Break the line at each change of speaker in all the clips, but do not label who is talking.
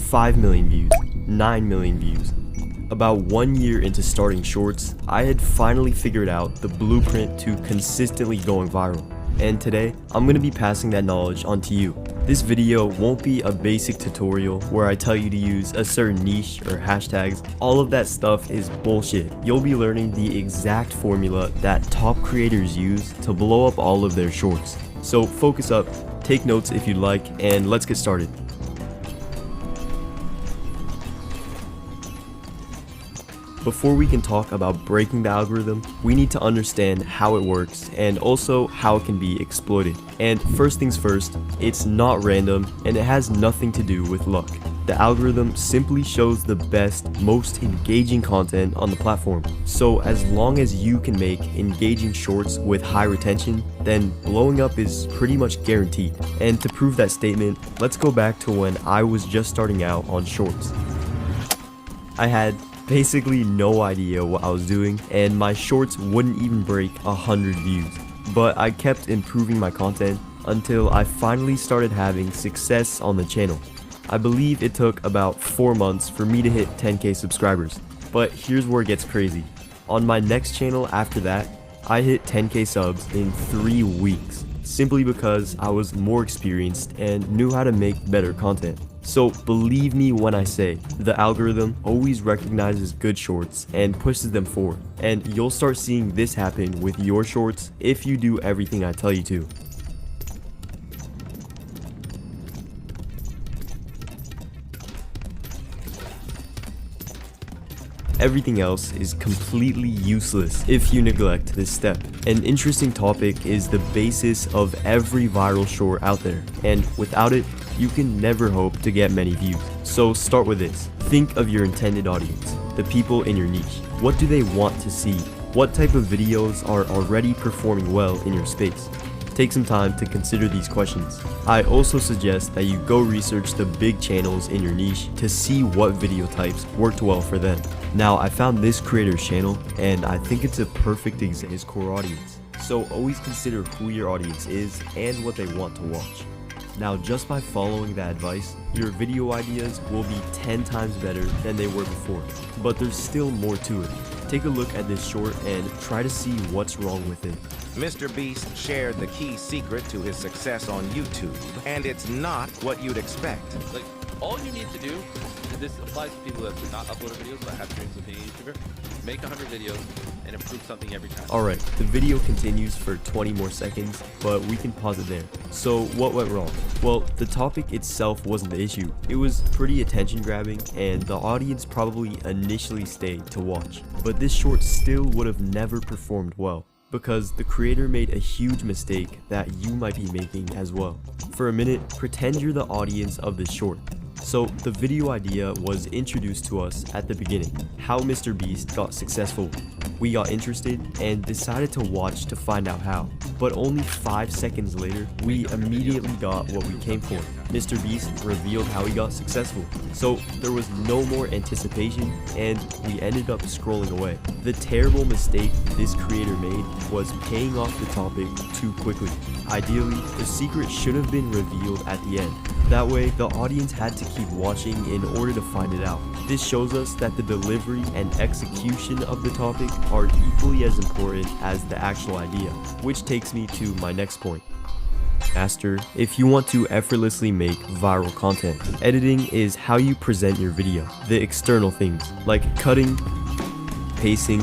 5 million views, 9 million views. About 1 year into starting shorts, I had finally figured out the blueprint to consistently going viral. And today, I'm going to be passing that knowledge on to you. This video won't be a basic tutorial where I tell you to use a certain niche or hashtags. All of that stuff is bullshit. You'll be learning the exact formula that top creators use to blow up all of their shorts. So focus up, take notes if you'd like, and let's get started. Before we can talk about breaking the algorithm, we need to understand how it works and also how it can be exploited. And first things first, it's not random and it has nothing to do with luck. The algorithm simply shows the best, most engaging content on the platform. So as long as you can make engaging shorts with high retention, then blowing up is pretty much guaranteed. And to prove that statement, let's go back to when I was just starting out on shorts. I had basically no idea what I was doing, and my shorts wouldn't even break 100 views. But I kept improving my content until I finally started having success on the channel. I believe it took about 4 months for me to hit 10k subscribers. But here's where it gets crazy. On my next channel after that, I hit 10k subs in 3 weeks, simply because I was more experienced and knew how to make better content. So believe me when I say, the algorithm always recognizes good shorts and pushes them forward. And you'll start seeing this happen with your shorts if you do everything I tell you to. Everything else is completely useless if you neglect this step. An interesting topic is the basis of every viral short out there, and without it, you can never hope to get many views. So start with this. Think of your intended audience, the people in your niche. What do they want to see? What type of videos are already performing well in your space? Take some time to consider these questions. I also suggest that you go research the big channels in your niche to see what video types worked well for them. Now, I found this creator's channel and I think it's a perfect example of his core audience. So always consider who your audience is and what they want to watch. Now, just by following that advice, your video ideas will be 10 times better than they were before. But there's still more to it. Take a look at this short and try to see what's wrong with it.
Mr. Beast shared the key secret to his success on YouTube, and it's not what you'd expect.
Like, all you need to do, and this applies to people that do not upload videos but have dreams of being a YouTuber, make 100 videos and improve something every time.
Alright, the video continues for 20 more seconds, but we can pause it there. So what went wrong? Well, the topic itself wasn't the issue. It was pretty attention grabbing and the audience probably initially stayed to watch. But this short still would have never performed well, because the creator made a huge mistake that you might be making as well. For a minute, pretend you're the audience of this short. So the video idea was introduced to us at the beginning, how Mr. Beast got successful. We got interested and decided to watch to find out how. But only 5 seconds later, we immediately got what we came for. Mr. Beast revealed how he got successful. So there was no more anticipation and we ended up scrolling away. The terrible mistake this creator made was paying off the topic too quickly. Ideally, the secret should have been revealed at the end. That way, the audience had to keep watching in order to find it out. This shows us that the delivery and execution of the topic are equally as important as the actual idea, which takes me to my next point. Master, if you want to effortlessly make viral content, editing is how you present your video. The external things, like cutting, pacing,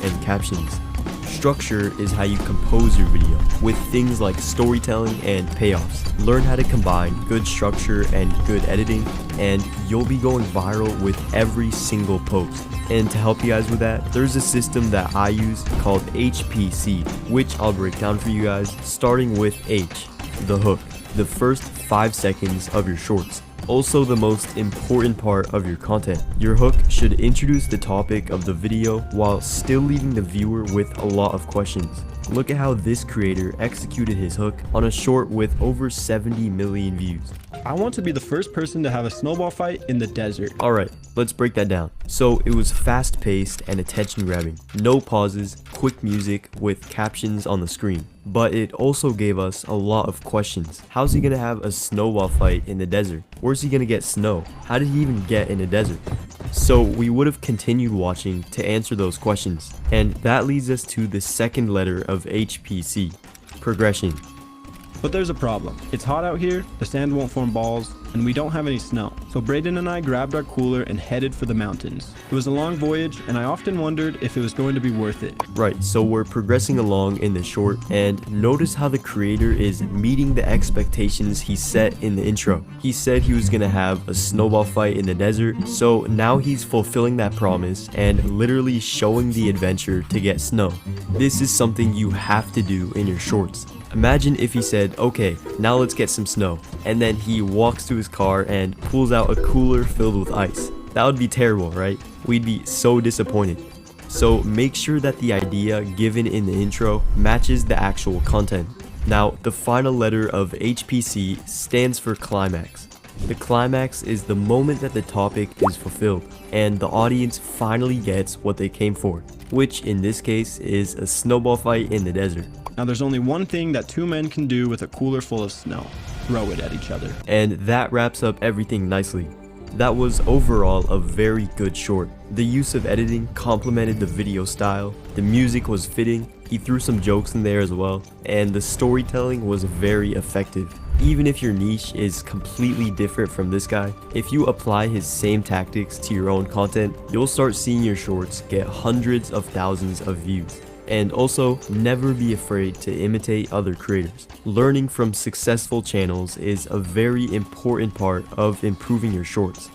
and captions. Structure is how you compose your video, with things like storytelling and payoffs. Learn how to combine good structure and good editing, and you'll be going viral with every single post. And to help you guys with that, there's a system that I use called HPC, which I'll break down for you guys, starting with H, the hook, the first 5 seconds of your shorts. Also the most important part of your content. Your hook should introduce the topic of the video while still leaving the viewer with a lot of questions. Look at how this creator executed his hook on a short with over 70 million views.
I want to be the first person to have a snowball fight in the desert.
Alright, let's break that down. So it was fast paced and attention grabbing. No pauses, quick music with captions on the screen. But it also gave us a lot of questions. How's he gonna have a snowball fight in the desert? Where's he gonna get snow? How did he even get in a desert? So we would have continued watching to answer those questions. And that leads us to the second letter of HPC, progression.
But there's a problem. It's hot out here, the sand won't form balls, and we don't have any snow. So Braden and I grabbed our cooler and headed for the mountains. It was a long voyage, and I often wondered if it was going to be worth it.
Right, so we're progressing along in the short, and notice how the creator is meeting the expectations he set in the intro. He said he was gonna have a snowball fight in the desert, so now he's fulfilling that promise and literally showing the adventure to get snow. This is something you have to do in your shorts. Imagine if he said, okay, now let's get some snow, and then he walks to his car and pulls out a cooler filled with ice. That would be terrible, right? We'd be so disappointed. So make sure that the idea given in the intro matches the actual content. Now, the final letter of HPC stands for climax. The climax is the moment that the topic is fulfilled, and the audience finally gets what they came for, which in this case is a snowball fight in the desert.
Now there's only one thing that two men can do with a cooler full of snow: throw it at each other.
And that wraps up everything nicely. That was overall a very good short. The use of editing complemented the video style, the music was fitting, he threw some jokes in there as well, and the storytelling was very effective. Even if your niche is completely different from this guy, if you apply his same tactics to your own content, you'll start seeing your shorts get hundreds of thousands of views. And also, never be afraid to imitate other creators. Learning from successful channels is a very important part of improving your shorts.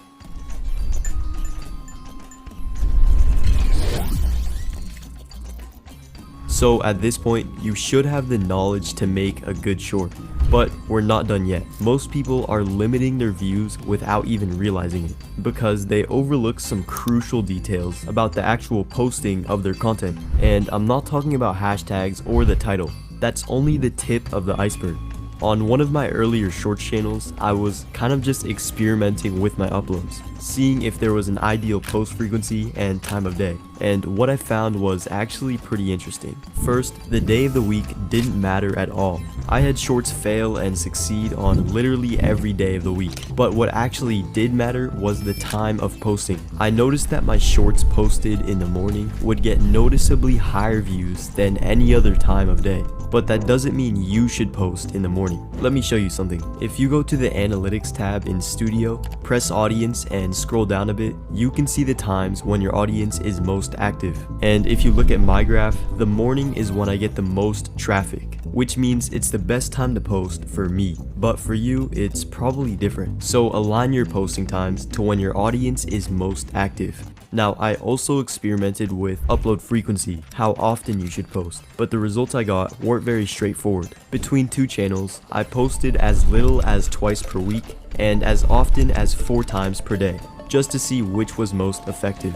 So at this point, you should have the knowledge to make a good short. But we're not done yet. Most people are limiting their views without even realizing it, because they overlook some crucial details about the actual posting of their content. And I'm not talking about hashtags or the title. That's only the tip of the iceberg. On one of my earlier shorts channels, I was kind of just experimenting with my uploads, seeing if there was an ideal post frequency and time of day. And what I found was actually pretty interesting. First, the day of the week didn't matter at all. I had shorts fail and succeed on literally every day of the week. But what actually did matter was the time of posting. I noticed that my shorts posted in the morning would get noticeably higher views than any other time of day. But that doesn't mean you should post in the morning. Let me show you something. If you go to the analytics tab in Studio, press audience and scroll down a bit, you can see the times when your audience is most active. And if you look at my graph, the morning is when I get the most traffic, which means it's the best time to post for me. But for you, it's probably different. So align your posting times to when your audience is most active. Now, I also experimented with upload frequency, how often you should post, but the results I got weren't very straightforward. Between two channels, I posted as little as twice per week and as often as 4 times per day, just to see which was most effective.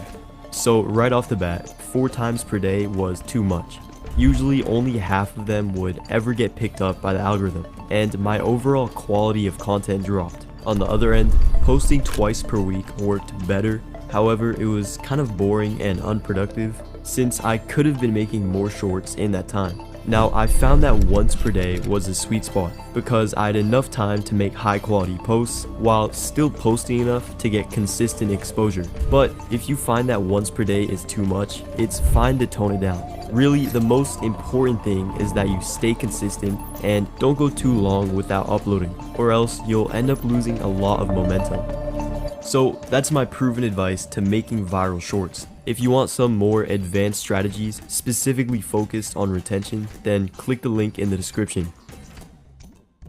So right off the bat, 4 times per day was too much. Usually only half of them would ever get picked up by the algorithm, and my overall quality of content dropped. On the other end, posting twice per week worked better. However, it was kind of boring and unproductive since I could have been making more shorts in that time. Now, I found that once per day was a sweet spot because I had enough time to make high quality posts while still posting enough to get consistent exposure. But if you find that once per day is too much, it's fine to tone it down. Really, the most important thing is that you stay consistent and don't go too long without uploading, or else you'll end up losing a lot of momentum. So that's my proven advice to making viral shorts. If you want some more advanced strategies specifically focused on retention, then click the link in the description.